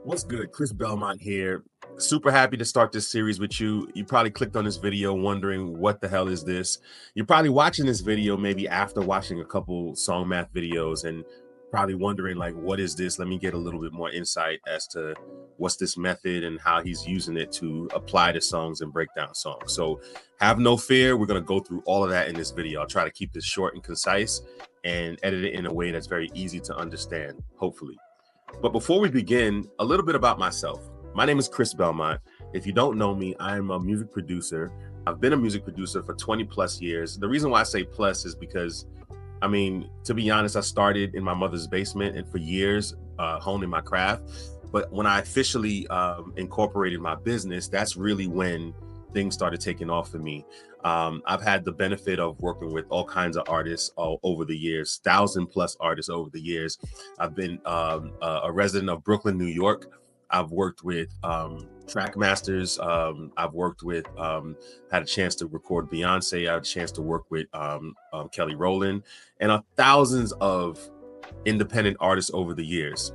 What's good? Chris Belmont here. Super happy to start this series with you. You probably clicked on this video wondering what the hell is this? You're probably watching this video maybe after watching a couple SongMath videos and probably wondering like, what is this? Let me get a little bit more insight as to what's this method and how he's using it to apply to songs and break down songs. So have no fear. We're going to go through all of that in this video. I'll try to keep this short and concise and edit it in a way that's very easy to understand, hopefully. But before we begin, a little bit about myself. My name is Chris Belmont. If you don't know me, I'm a music producer. I've been a music producer for 20 plus years. The reason why I say plus is because, to be honest, I started in my mother's basement and for years honing my craft. But when I officially incorporated my business, that's really when things started taking off for me. I've had the benefit of working with all kinds of artists over the years, 1,000+ artists over the years. I've been a resident of Brooklyn, New York. I've worked with track masters. I've worked with, had a chance to record Beyonce. I had a chance to work with Kelly Rowland and thousands of independent artists over the years.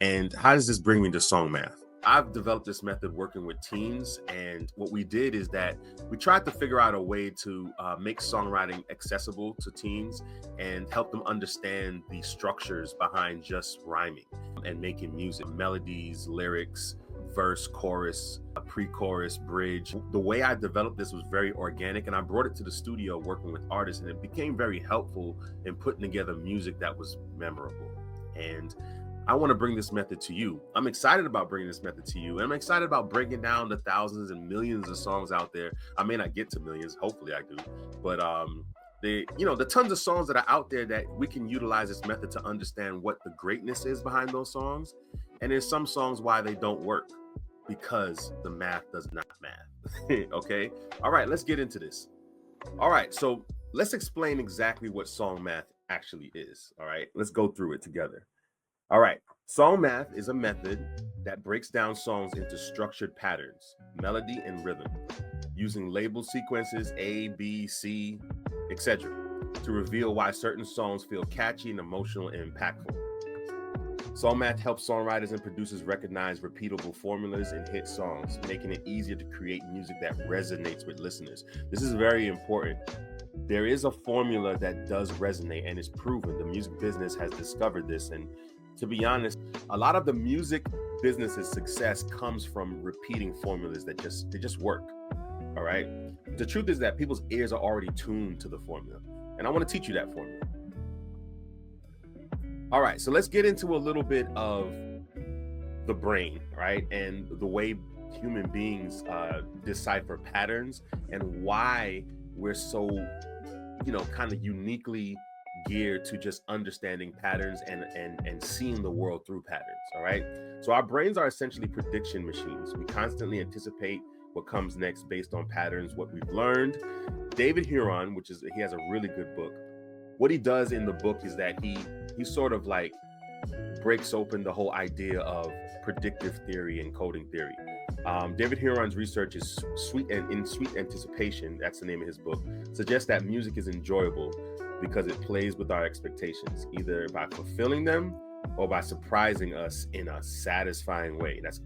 And how does this bring me to SongMath? I've developed this method working with teens, and what we did is that we tried to figure out a way to make songwriting accessible to teens and help them understand the structures behind just rhyming and making music, melodies, lyrics, verse, chorus, pre-chorus, bridge. The way I developed this was very organic, and I brought it to the studio working with artists, and it became very helpful in putting together music that was memorable. And I want to bring this method to you. I'm excited about bringing this method to you. And I'm excited about breaking down the thousands and millions of songs out there. I may not get to millions, hopefully I do. But the tons of songs that are out there that we can utilize this method to understand what the greatness is behind those songs. And there's some songs why they don't work because the math does not math. Okay. All right, let's get into this. All right, so let's explain exactly what SongMath actually is. All right, let's go through it together. All right, SongMath is a method that breaks down songs into structured patterns, melody and rhythm, using label sequences A, B, C, etc., to reveal why certain songs feel catchy and emotional and impactful. SongMath helps songwriters and producers recognize repeatable formulas in hit songs, making it easier to create music that resonates with listeners. This is very important. There is a formula that does resonate and is proven. The music business has discovered this, and to be honest, a lot of the music business's success comes from repeating formulas that just work. All right. The truth is that people's ears are already tuned to the formula, and I want to teach you that formula. All right, so let's get into a little bit of the brain, right, and the way human beings decipher patterns and why we're so, kind of uniquely geared to just understanding patterns and seeing the world through patterns. All right, so our brains are essentially prediction machines. We constantly anticipate what comes next based on patterns, what we've learned. David Huron, he has a really good book. What he does in the book is that he sort of like breaks open the whole idea of predictive theory and coding theory. David Huron's research is Sweet Anticipation, that's the name of his book, suggests that music is enjoyable because it plays with our expectations, either by fulfilling them or by surprising us in a satisfying way. That's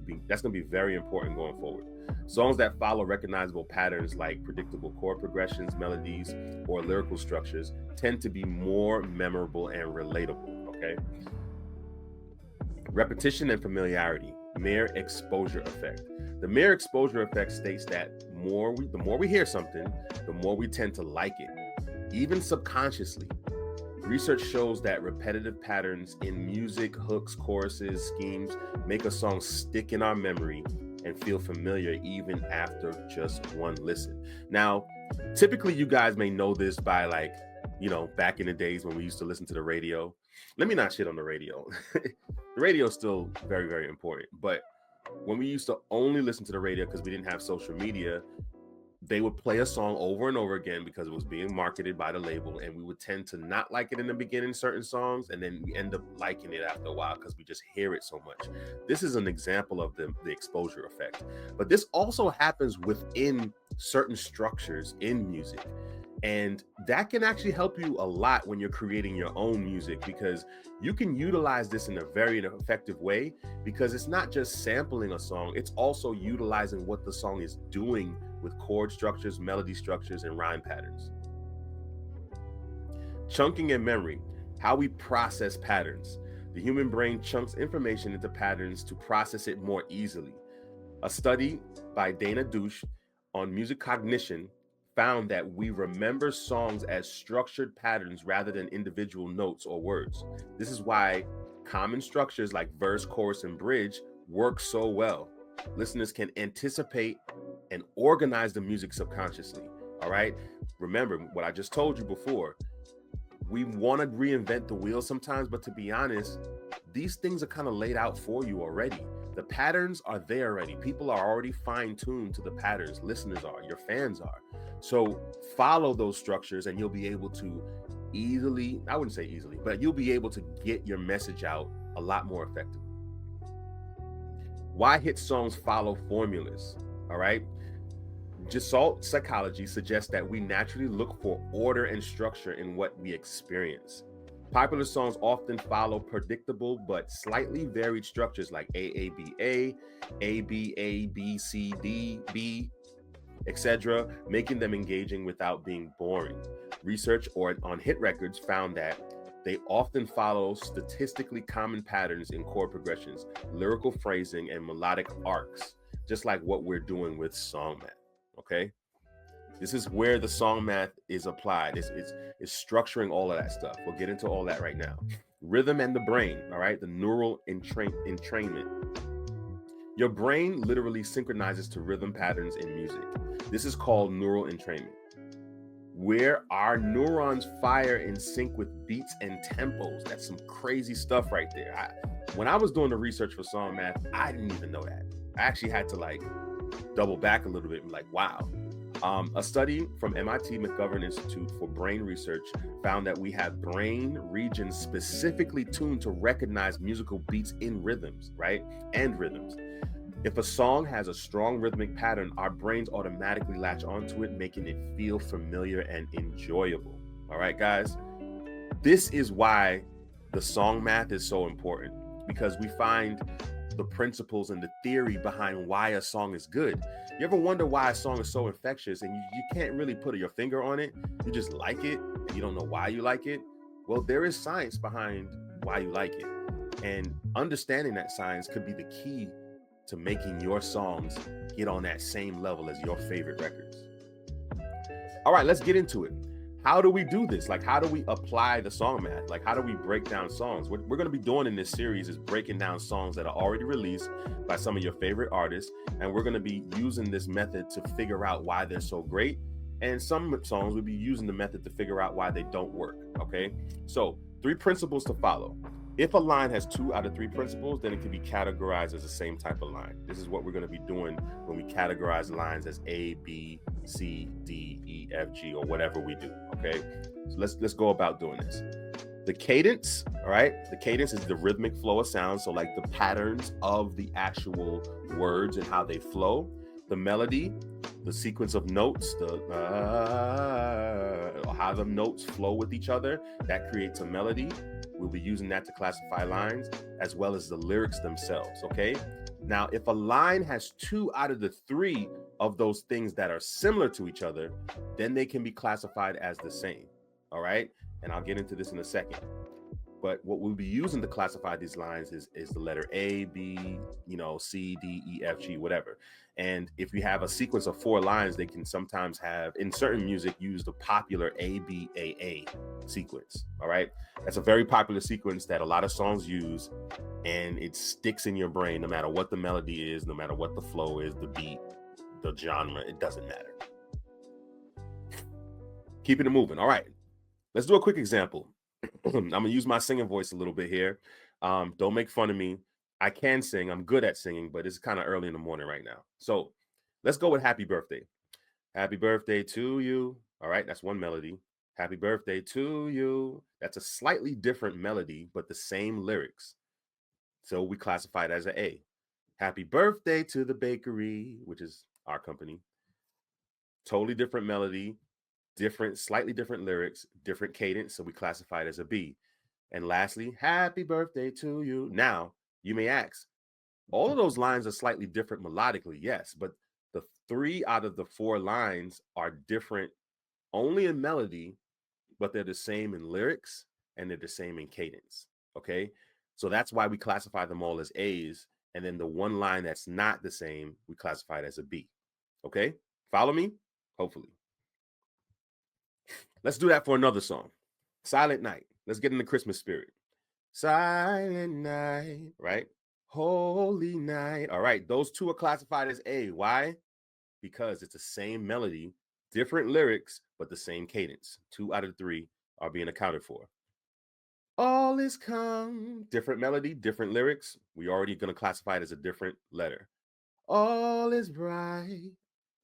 gonna be very important going forward. Songs that follow recognizable patterns like predictable chord progressions, melodies, or lyrical structures tend to be more memorable and relatable, okay? Repetition and familiarity, mere exposure effect. The mere exposure effect states that the more we hear something, the more we tend to like it, even subconsciously. Research shows that repetitive patterns in music, hooks, choruses, schemes make a song stick in our memory and feel familiar even after just one listen. Now, typically you guys may know this by back in the days when we used to listen to the radio. Let me not shit on the radio. The radio is still very, very important. But when we used to only listen to the radio because we didn't have social media, they would play a song over and over again because it was being marketed by the label, and we would tend to not like it in the beginning, certain songs, and then we end up liking it after a while because we just hear it so much. This is an example of the exposure effect. But this also happens within certain structures in music. And that can actually help you a lot when you're creating your own music, because you can utilize this in a very effective way, because it's not just sampling a song, it's also utilizing what the song is doing with chord structures, melody structures, and rhyme patterns. Chunking and memory, how we process patterns. The human brain chunks information into patterns to process it more easily. A study by Dana Douche on music cognition found that we remember songs as structured patterns rather than individual notes or words. This is why common structures like verse, chorus, and bridge work so well. Listeners can anticipate and organize the music subconsciously. All right. Remember what I just told you before. We want to reinvent the wheel sometimes, but to be honest, these things are kind of laid out for you already. The patterns are there already. People are already fine-tuned to the patterns. Listeners are, your fans are. So follow those structures and you'll be able to easily, I wouldn't say easily, but you'll be able to get your message out a lot more effectively. Why hit songs follow formulas? All right. Gestalt psychology suggests that we naturally look for order and structure in what we experience. Popular songs often follow predictable but slightly varied structures like AABA, ABABCDB, etc., making them engaging without being boring. Research on hit records found that they often follow statistically common patterns in chord progressions, lyrical phrasing, and melodic arcs, just like what we're doing with SongMath. Okay, this is where the SongMath is applied. It's structuring all of that stuff. We'll get into all that right now. Rhythm and the brain. All right, the neural entrainment. Your brain literally synchronizes to rhythm patterns in music. This is called neural entrainment, where our neurons fire in sync with beats and tempos. That's some crazy stuff right there. When I was doing the research for SongMath, I didn't even know that. I actually had to like double back a little bit and be like, wow. A study from MIT McGovern Institute for Brain Research found that we have brain regions specifically tuned to recognize musical beats in rhythms, right? And rhythms. If a song has a strong rhythmic pattern, our brains automatically latch onto it, making it feel familiar and enjoyable. All right, guys? This is why the SongMath is so important, because we find the principles and the theory behind why a song is good. You ever wonder why a song is so infectious and you can't really put your finger on it? You just like it and you don't know why you like it? Well, there is science behind why you like it. And understanding that science could be the key to making your songs get on that same level as your favorite records. All right, let's get into it. How do we do this? Like, how do we apply the SongMath? Like, how do we break down songs? What we're going to be doing in this series is breaking down songs that are already released by some of your favorite artists. And we're going to be using this method to figure out why they're so great. And some songs we'll be using the method to figure out why they don't work. Okay. So 3 principles to follow. If a line has 2 out of 3 principles, then it can be categorized as the same type of line. This is what we're going to be doing when we categorize lines as A, B, C, D, E, F, G, or whatever we do. Okay, so let's go about doing this. The cadence, all right? The cadence is the rhythmic flow of sound, so like the patterns of the actual words and how they flow. The melody, the sequence of notes, how the notes flow with each other, that creates a melody. We'll be using that to classify lines, as well as the lyrics themselves, okay? Now, if a line has 2 out of the 3 of those things that are similar to each other, then they can be classified as the same, all right? And I'll get into this in a second. But what we'll be using to classify these lines is the letter A, B, C, D, E, F, G, whatever. And if you have a sequence of 4 lines, they can sometimes have, in certain music, use the popular A, B, A, A sequence, all right? That's a very popular sequence that a lot of songs use, and it sticks in your brain no matter what the melody is, no matter what the flow is, the beat, the genre, it doesn't matter. Keeping it moving. All right, let's do a quick example. I'm gonna use my singing voice a little bit here. Don't make fun of me. I can sing. I'm good at singing, but it's kind of early in the morning right now. So let's go with Happy Birthday. Happy birthday to you. All right, that's one melody. Happy birthday to you. That's a slightly different melody, but the same lyrics. So we classify it as an A. Happy birthday to the bakery, which is our company. totally different melody, slightly different lyrics, different cadence. So we classify it as a B. And lastly, happy birthday to you. Now, you may ask, all of those lines are slightly different melodically, yes, but the 3 out of the 4 lines are different only in melody, but they're the same in lyrics and they're the same in cadence. Okay. So that's why we classify them all as A's. And then the one line that's not the same, we classify it as a B. Okay. Follow me? Hopefully. Let's do that for another song. Silent Night. Let's get in the Christmas spirit. Silent night, right? Holy night. All right. Those 2 are classified as A. Why? Because it's the same melody, different lyrics, but the same cadence. 2 out of 3 are being accounted for. All is come. Different melody, different lyrics. We already going to classify it as a different letter. All is bright.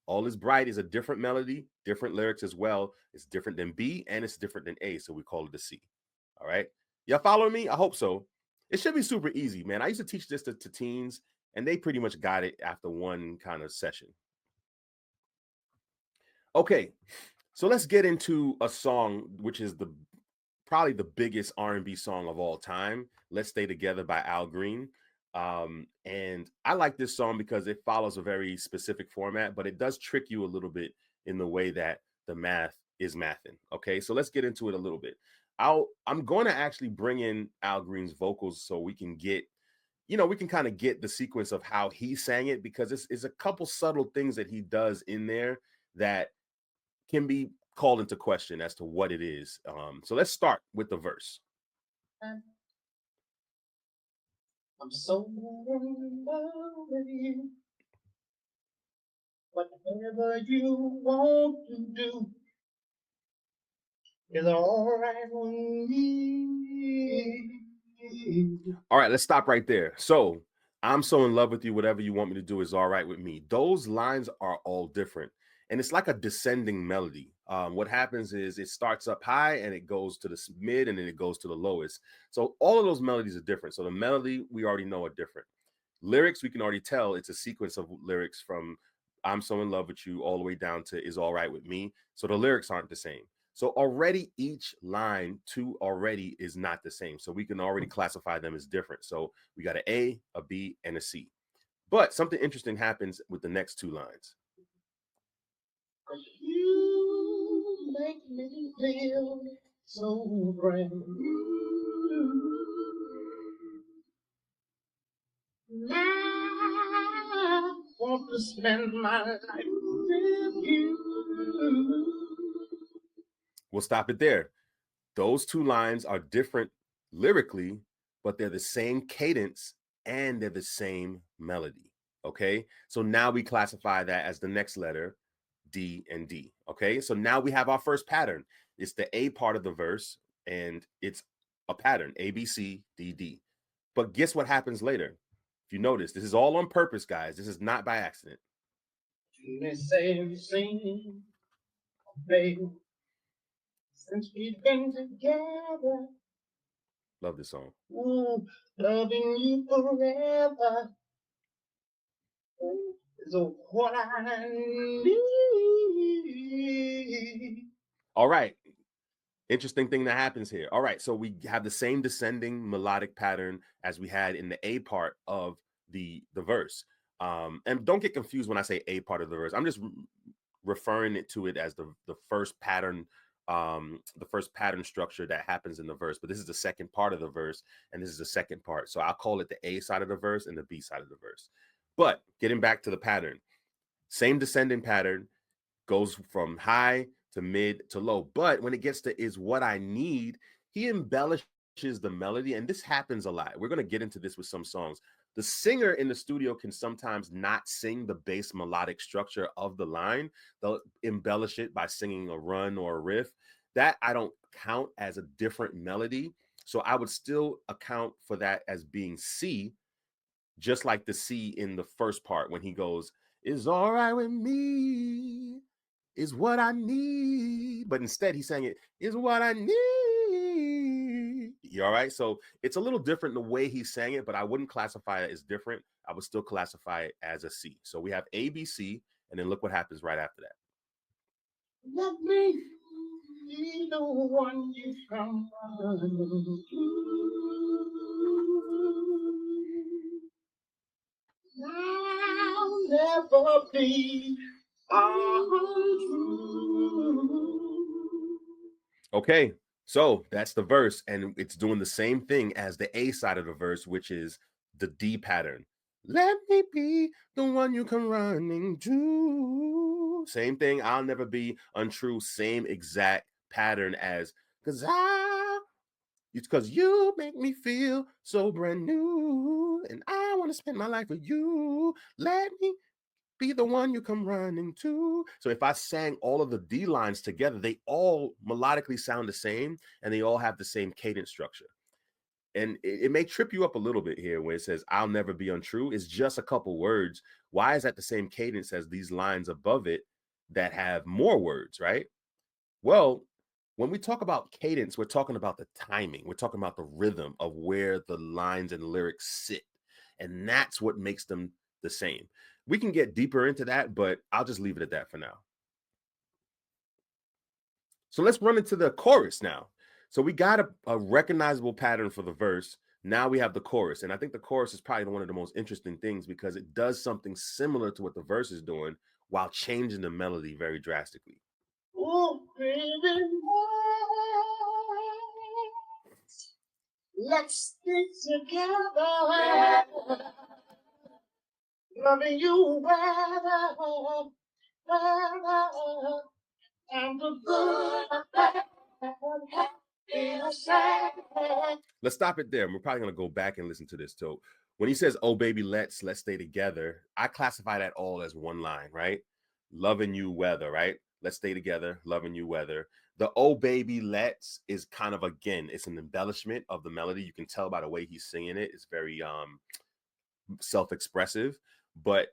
All is bright is a different melody, different lyrics as well. It's different than B and it's different than A. So we call it a C. All right. Y'all following me? I hope so. It should be super easy, man. I used to teach this to teens and they pretty much got it after one kind of session. Okay. So let's get into a song, which is probably the biggest R&B song of all time. Let's Stay Together by Al Green. And I like this song because it follows a very specific format, but it does trick you a little bit in the way that the math is mathing. Okay, so let's get into it a little bit. I'm going to actually bring in Al Green's vocals so we can get, we can kind of get the sequence of how he sang it, because it's a couple subtle things that he does in there that can be called into question as to what it is. So let's start with the verse. I'm so in love with you. Whatever you want to do is all right with me. All right, let's stop right there. So I'm so in love with you. Whatever you want me to do is all right with me. Those lines are all different. And it's like a descending melody. What happens is it starts up high and it goes to the mid and then it goes to the lowest. So all of those melodies are different. So the melody we already know are different. Lyrics, we can already tell it's a sequence of lyrics from I'm so in love with you all the way down to is all right with me. So the lyrics aren't the same. So already each line already is not the same. So we can already classify them as different. So we got an A, a B, and a C. But something interesting happens with the next 2 lines. You make me feel so brand new. I want to spend my life with you. We'll stop it there. Those 2 lines are different lyrically, but they're the same cadence and they're the same melody. Okay. So now we classify that as the next letter, D and D. Okay. So now we have our first pattern. It's the A part of the verse and it's a pattern, A, B, C, D, D. But guess what happens later? If you notice, this is all on purpose, guys. This is not by accident. They say, sing, baby, since we've been together. Love this song. Ooh, loving you forever is what I need. All right. Interesting thing that happens here. All right. So we have the same descending melodic pattern as we had in the A part of the verse. And don't get confused when I say A part of the verse. I'm just referring to it as the first pattern, the first pattern structure that happens in the verse. But this is the second part of the verse, and this is the second part. So I'll call it the A side of the verse and the B side of the verse. But getting back to the pattern, same descending pattern, goes from high to mid to low. But when it gets to is what I need, he embellishes the melody. And this happens a lot. We're going to get into this with some songs. The singer in the studio can sometimes not sing the bass melodic structure of the line. They'll embellish it by singing a run or a riff. That I don't count as a different melody. So I would still account for that as being C, just like the C in the first part when he goes, "It's all right with me, is what I need." But instead he sang it, "Is what I need." You all right? So it's a little different the way he sang it, but I wouldn't classify it as different. I would still classify it as a C. So we have A, B, C, and then look what happens right after that. Let me be the one you come running to. I'll never be untrue. Okay, so that's the verse, and it's doing the same thing as the A side of the verse, which is the D pattern. Let me be the one you come running to. Same thing. I'll never be untrue. Same exact pattern as it's because you make me feel so brand new, and I want to spend my life with you. Let me be the one you come running to. So if I sang all of the D lines together, they all melodically sound the same, and they all have the same cadence structure. And it may trip you up a little bit here where it says, I'll never be untrue. It's just a couple words. Why is that the same cadence as these lines above it that have more words, right? Well, when we talk about cadence, we're talking about the timing. We're talking about the rhythm of where the lines and lyrics sit. And that's what makes them the same. We can get deeper into that, but I'll just leave it at that for now. So let's run into the chorus now. So we got a recognizable pattern for the verse. Now we have the chorus. And I think the chorus is probably one of the most interesting things because it does something similar to what the verse is doing while changing the melody very drastically. Oh, baby, let's stick together. Loving you weather, and the good, the bad, happy, the sad. Let's stop it there. We're probably gonna go back and listen to this too. When he says, "Oh baby, let's stay together," I classify that all as one line, right? Loving you weather, right? Let's stay together, loving you weather. The "Oh baby, let's" is kind of, again, it's an embellishment of the melody. You can tell by the way he's singing it. It's very self-expressive, but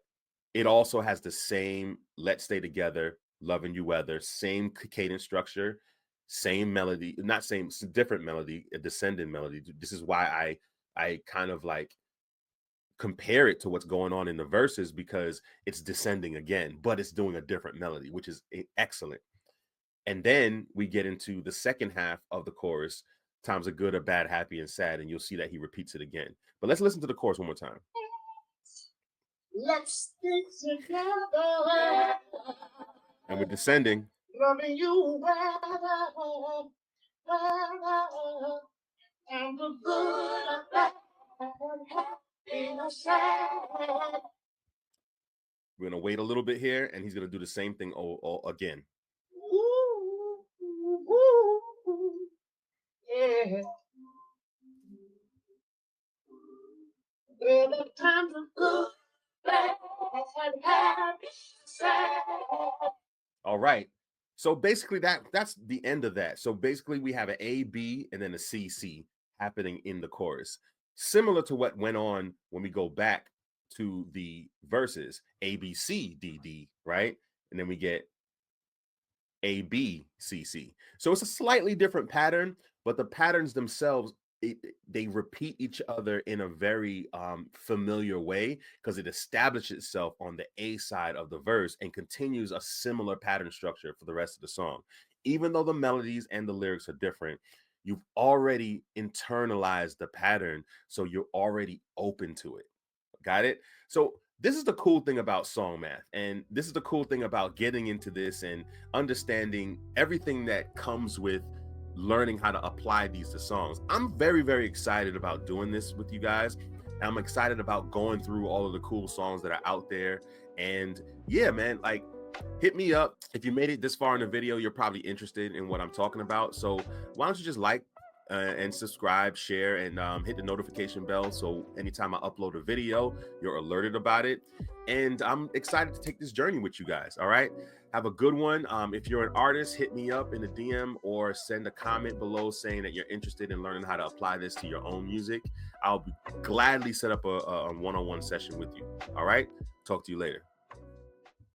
it also has the same "let's stay together, loving you weather," same cadence structure, same melody, not same, different melody, a descending melody. This is why I kind of like compare it to what's going on in the verses, because it's descending again, but it's doing a different melody, which is excellent. And then we get into the second half of the chorus. Times are good or bad, happy and sad, and you'll see that he repeats it again. But let's listen to the chorus one more time. Let's stick together. And we're descending. Loving you weather, and the good, bad, happy, sad. We're gonna wait a little bit here, and he's gonna do the same thing again. Ooh, ooh, ooh, yeah. Well, the times are good, bad, happy, sad. All right. So basically that's the end of that. So basically we have an A, B, and then a C, C happening in the chorus. Similar to what went on when we go back to the verses, A, B, C, D, D, right? And then we get A, B, C, C. So it's a slightly different pattern, but the patterns themselves, they repeat each other in a very familiar way because it establishes itself on the A side of the verse and continues a similar pattern structure for the rest of the song. Even though the melodies and the lyrics are different, you've already internalized the pattern, so you're already open to it. Got it? So this is the cool thing about SongMath, and this is the cool thing about getting into this and understanding everything that comes with learning how to apply these to songs. I'm very, very excited about doing this with you guys. I'm excited about going through all of the cool songs that are out there. And yeah, man, like, hit me up. If you made it this far in the video, you're probably interested in what I'm talking about. So why don't you just like and subscribe, share, and hit the notification bell so anytime I upload a video, you're alerted about it. And I'm excited to take this journey with you guys. All right. Have a good one. If you're an artist, hit me up in the DM or send a comment below saying that you're interested in learning how to apply this to your own music. I'll gladly set up a one-on-one session with you. All right. Talk to you later.